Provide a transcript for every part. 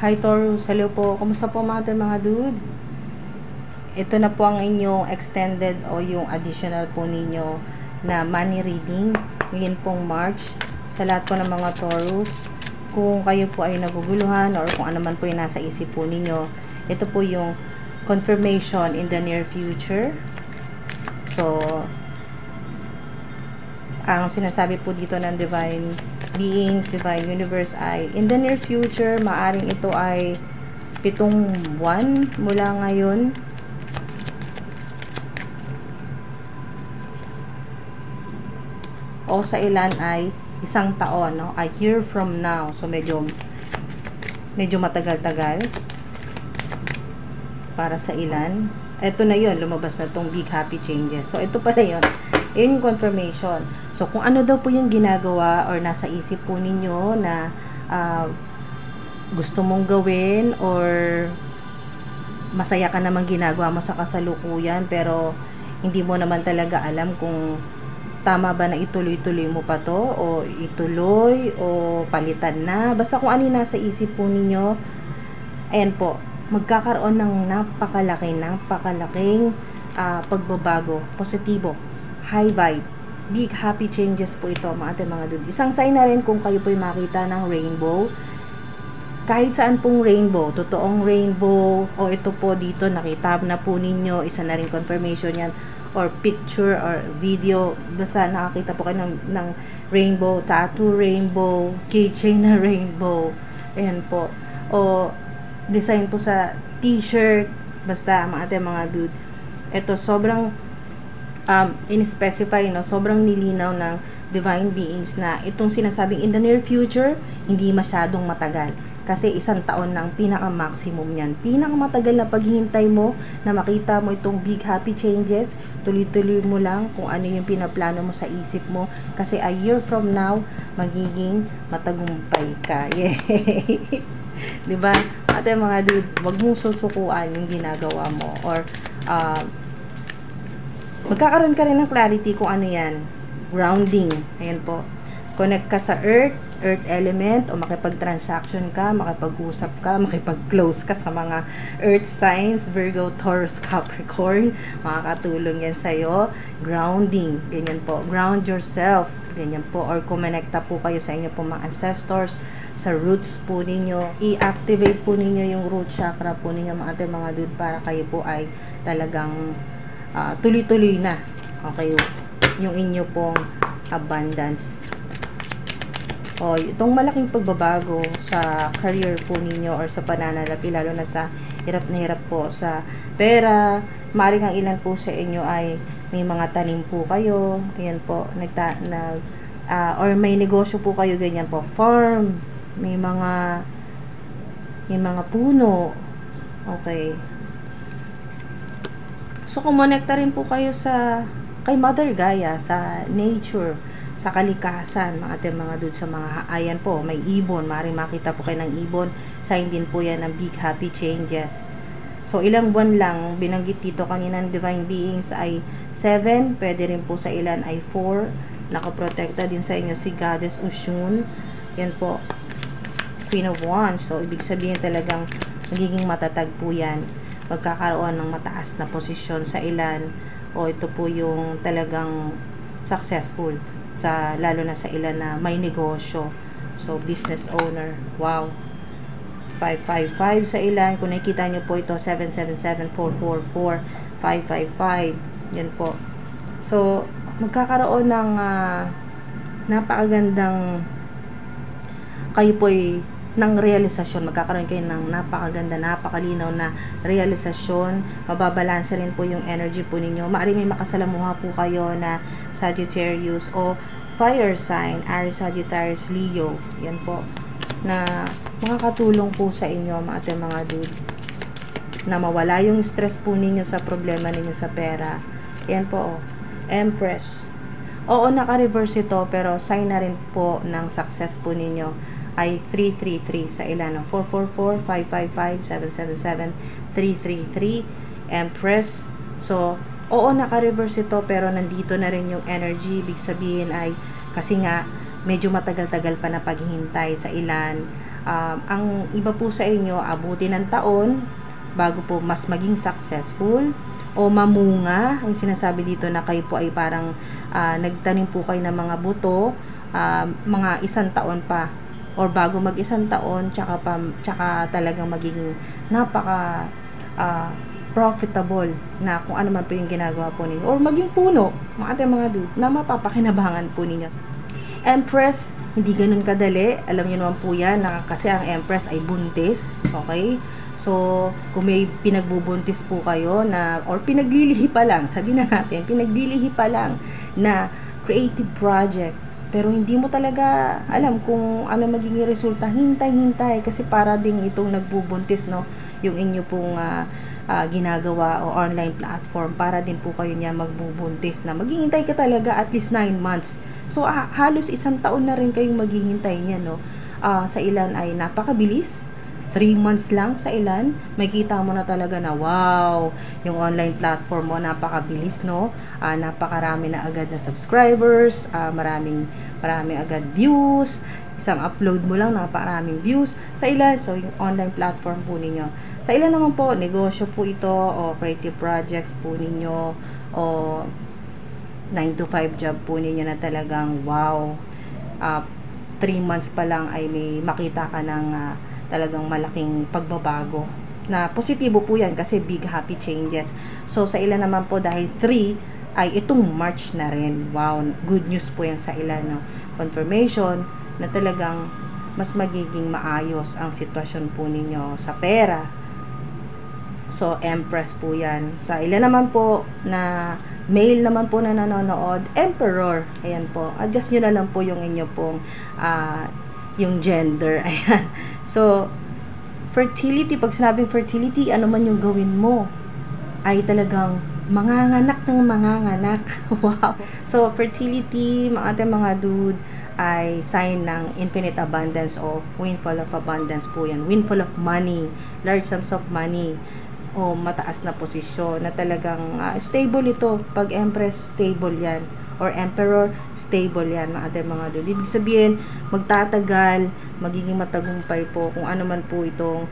Hi Taurus, hello po. Kumusta po mga dude? Ito na po ang inyong extended o yung additional po ninyo na money reading ngayon pong March sa lahat po ng mga Taurus. Kung kayo po ay naguguluhan or kung ano man po yung nasa isip po ninyo, ito po yung confirmation in the near future. So, ang sinasabi po dito ng Divine Beings, Divine Universe ay in the near future, maaring ito ay 7 buwan mula ngayon. O sa ilan ay 1 taon, no? A year from now. So medyo matagal-tagal para sa ilan. Ito na yon, lumabas na tong big happy changes. So ito pala yon, yung confirmation. So kung ano daw po yung ginagawa or nasa isip po ninyo na gusto mong gawin or masaya ka namang ginagawa mo sa kasalukuyan pero hindi mo naman talaga alam kung tama ba na ituloy-tuloy mo pa to o ituloy o palitan na. Basta kung ano yung nasa isip po ninyo, ayan po, magkakaroon ng napakalaking pagbabago, positibo, high vibe, big happy changes po ito mga dude. Isang sign na rin kung kayo po'y makita ng rainbow, kahit saan pong rainbow, totoong rainbow, o ito po dito, nakita na po ninyo, isa na rin confirmation yan, or picture, or video, basta nakakita po kayo ng rainbow, tattoo rainbow, keychain na rainbow, ayan po, o design po sa t-shirt, basta mga dude, ito sobrang in-specify, no? Sobrang nilinaw ng Divine Beings na itong sinasabing in the near future, hindi masyadong matagal. Kasi 1 taon ng pinaka-maximum yan. Pinaka-matagal na paghihintay mo na makita mo itong big happy changes, tuloy-tuloy mo lang kung ano yung pinaplano mo sa isip mo. Kasi a year from now, magiging matagumpay ka. Yay! Diba? At mga dude, wag mong susukuan yung ginagawa mo. Or, magkakaroon ka rin ng clarity kung ano yan. Grounding. Ayan po. Connect ka sa earth element, o makipag-transaction ka, makipag-usap ka, makipag-close ka sa mga earth signs, Virgo, Taurus, Capricorn. Makakatulong yan sa'yo. Grounding. Ganyan po. Ground yourself. Ganyan po. Or kumonekta po kayo sa inyo po mga ancestors, sa roots po ninyo. I-activate po ninyo yung root chakra po ninyo mga dude para kayo po ay talagang tuloy-tuloy na. Okay. Yung inyo pong abundance. O, itong malaking pagbabago sa career po ninyo or sa pananalapi, lalo na sa hirap na hirap po sa pera. Maaaring ang ilan po sa inyo ay may mga tanim po kayo. Ayan po, or may negosyo po kayo, ganyan po. Farm, may mga puno. Okay. So, kumonekta rin po kayo kay Mother Gaia, sa nature, sa kalikasan, mga dude, sa mga, ayan po, may ibon, maaaring makita po kayo ng ibon, sign din po yan ng big happy changes. So, ilang buwan lang, binanggit dito kanina ng Divine Beings ay 7, pwede rin po sa ilan ay 4, nakaprotekta din sa inyo si Goddess Oshun, yan po, Queen of Wands, so, ibig sabihin talagang magiging matatag po yan, magkakaroon ng mataas na posisyon sa ilan, o ito po yung talagang successful, lalo na sa ilan na may negosyo. So, business owner. Wow. 555 sa ilan. Kung nakikita nyo po ito, 777-444, 555. Yan po. So, magkakaroon ng napakagandang kayo po ng realisasyon. Magkakaroon kayo ng napakaganda, napakalinaw na realisasyon. Mababalansa rin po yung energy po ninyo. Maaaring may makasalamuha po kayo na Sagittarius o fire sign, Aries, Sagittarius, Leo. Yan po. Na makakatulong po sa inyo, mga dude. Na mawala yung stress po ninyo sa problema ninyo sa pera. Yan po. Empress. Oo, naka-reverse ito, pero sign na rin po ng success po ninyo ay 333 sa ilan, 444, 555, 777, 333, Empress. So, oo, naka-reverse ito, pero nandito na rin yung energy. Ibig sabihin ay, kasi nga, medyo matagal-tagal pa na paghihintay sa ilan, Ang iba po sa inyo, abuti ng taon bago po mas maging successful o mamunga. Yung sinasabi dito na kayo po ay parang nagtanim po kayo ng mga buto, mga 1 taon pa or bago mag 1 taon, tsaka talagang magiging napaka profitable na kung ano man po yung ginagawa po ninyo or maging puno, mga dude, na mapapakinabangan po ninyo. Empress, hindi ganun kadali. Alam niyo naman po yan na kasi ang Empress ay buntis. Okay? So, kung may pinagbubuntis po kayo na, or pinaglilihi pa lang, sabi na natin, pinaglilihi pa lang na creative project, pero hindi mo talaga alam kung ano magiging resulta, hintay kasi para ding itong nagbubuntis, no, yung inyo pong ginagawa o online platform, para din po kayo niya magbubuntis na maghihintay ka talaga at least 9 months. So halos 1 taon na rin kayong maghihintay niya, no. Sa ilan ay napakabilis, 3 months lang sa ilan, may kita mo na talaga na wow, yung online platform mo napakabilis, no. Napakarami na agad na subscribers, marami agad views, isang upload mo lang napakaraming views sa ilan. So yung online platform po ninyo, sa ilan naman po negosyo po ito o creative projects po ninyo o 9 to 5 job po ninyo na talagang wow, 3 months pa lang ay may makita ka ng talagang malaking pagbabago na positibo po yan kasi big happy changes. So sa ilan naman po dahil 3 ay itong March na rin, wow, good news po yan sa ilan, no? Confirmation na talagang mas magiging maayos ang sitwasyon po ninyo sa pera. So Empress po yan. Sa ilan naman po na male naman po na nanonood, Emperor, ayan po, adjust nyo na lang po yung inyo pong yung gender, ayan. So fertility, pag sinabing fertility, ano man yung gawin mo ay talagang manganganak ng manganganak. Wow. So fertility, mga dude, ay sign ng infinite abundance o windfall of abundance po yan. Windfall of money, large sums of money, o mataas na posisyon na talagang stable ito. Pag Empress, stable yan, or Emperor, stable yan, mga dude. Ibig sabihin, magtatagal, magiging matagumpay po kung ano man po itong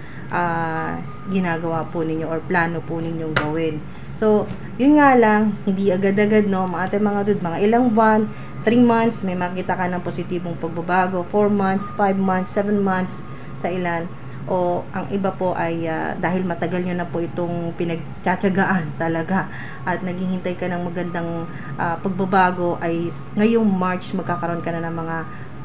ginagawa po ninyo or plano po ninyong gawin. So yun nga lang, hindi agad-agad, no, mga dude, mga ilang buwan, 3 months, may makita ka ng positibong pagbabago, 4 months, 5 months, 7 months sa ilan. O ang iba po ay dahil matagal nyo na po itong pinagtsatsagaan talaga at naghihintay ka ng magandang pagbabago, ay ngayong March magkakaroon ka na ng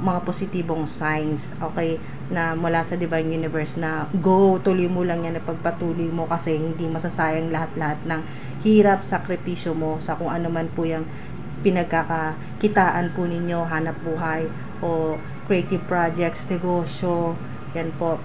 mga positibong signs, okay, na mula sa Divine Universe na go, tuloy mo lang yan, pagpatuloy mo kasi hindi masasayang lahat-lahat ng hirap, sakripisyo mo sa kung ano man po yung pinagkakakitaan po ninyo, hanap buhay o creative projects, negosyo, yan po,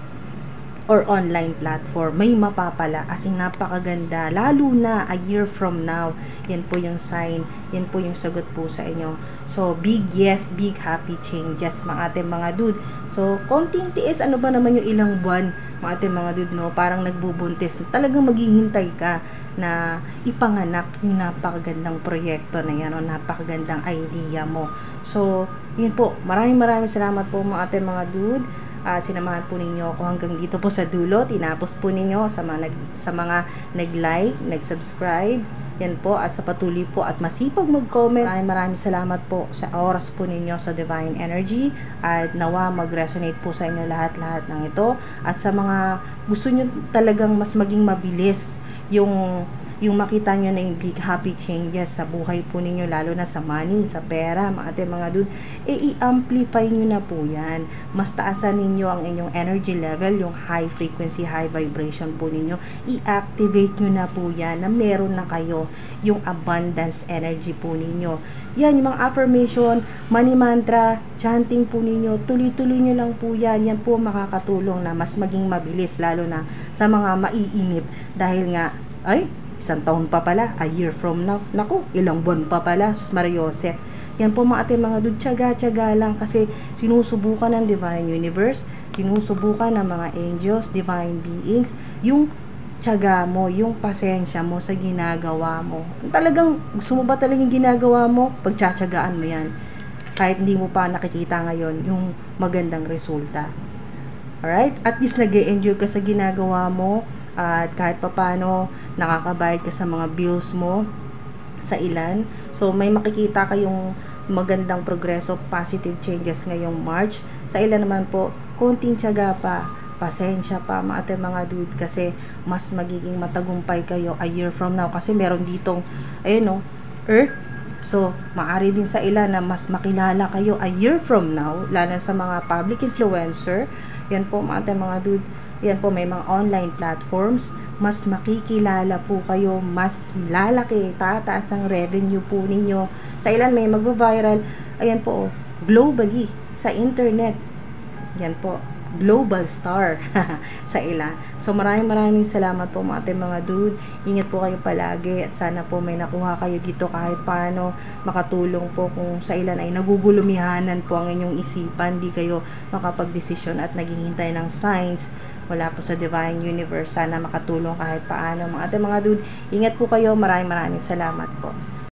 or online platform, may mapapala asing napakaganda, lalo na a year from now. Yan po yung sign, yan po yung sagot po sa inyo. So big yes, big happy changes, mga dude. So konting tiis, ano ba naman yung ilang buwan, mga dude, no, parang nagbubuntis, talagang maghihintay ka na ipanganak yung napakagandang proyekto na yan o napakagandang idea mo. So yun po, maraming salamat po mga dude. Sinamahan po ninyo ako hanggang dito po sa dulo. Tinapos po ninyo sa mga nag-like, nag-subscribe, yan po, at sa patuloy po at masipag mag-comment. Maraming salamat po sa oras po ninyo sa Divine Energy, at nawa mag-resonate po sa inyo lahat ng ito. At sa mga gusto nyo talagang mas maging mabilis yung makita nyo na yung big happy changes sa buhay po ninyo, lalo na sa money, sa pera, mga dude, i-amplify nyo na po yan. Mas taasan ninyo ang inyong energy level, yung high frequency, high vibration po ninyo. I-activate nyo na po yan na meron na kayo yung abundance energy po ninyo. Yan, yung mga affirmation, money mantra, chanting po ninyo, tuloy-tuloy nyo lang po yan. Yan po makakatulong na mas maging mabilis, lalo na sa mga maiinip, dahil nga, ay, 1 taon pa pala, a year from now, naku, ilang buwan pa pala, sus Mariosep. Yan po mga dude, tiyaga lang, kasi sinusubukan ng Divine Universe, sinusubukan ng mga angels, divine beings, yung tiyaga mo, yung pasensya mo sa ginagawa mo. Talagang, gusto mo ba talagang ginagawa mo? Pagtsatsagaan mo yan. Kahit hindi mo pa nakikita ngayon yung magandang resulta. Alright? At least nag-e-enjoy ka sa ginagawa mo at kahit papano nakakabayad ka sa mga bills mo sa ilan. So, may makikita kayong magandang progreso, positive changes ngayong March. Sa ilan naman po, konting tiyaga pa, pasensya pa mga dude, kasi mas magiging matagumpay kayo a year from now, kasi meron ditong ayun Earth. So maari din sa ilan na mas makilala kayo a year from now, lalo sa mga public influencer. Yan po mga dude, yan po, may mga online platforms, mas makikilala po kayo, mas lalaki, tataas ang revenue po ninyo. Sa ilan may magva-viral, ayan po, globally, sa internet. Yan po, global star sa ilan. So maraming salamat po mga dude. Ingat po kayo palagi at sana po may nakuha kayo dito kahit paano makatulong po kung sa ilan ay nagugulumihanan po ang inyong isipan, di kayo makapagdesisyon at naghihintay ng signs wala po sa Divine Universe. Sana makatulong kahit paano mga dude. Ingat po kayo. Maraming salamat po.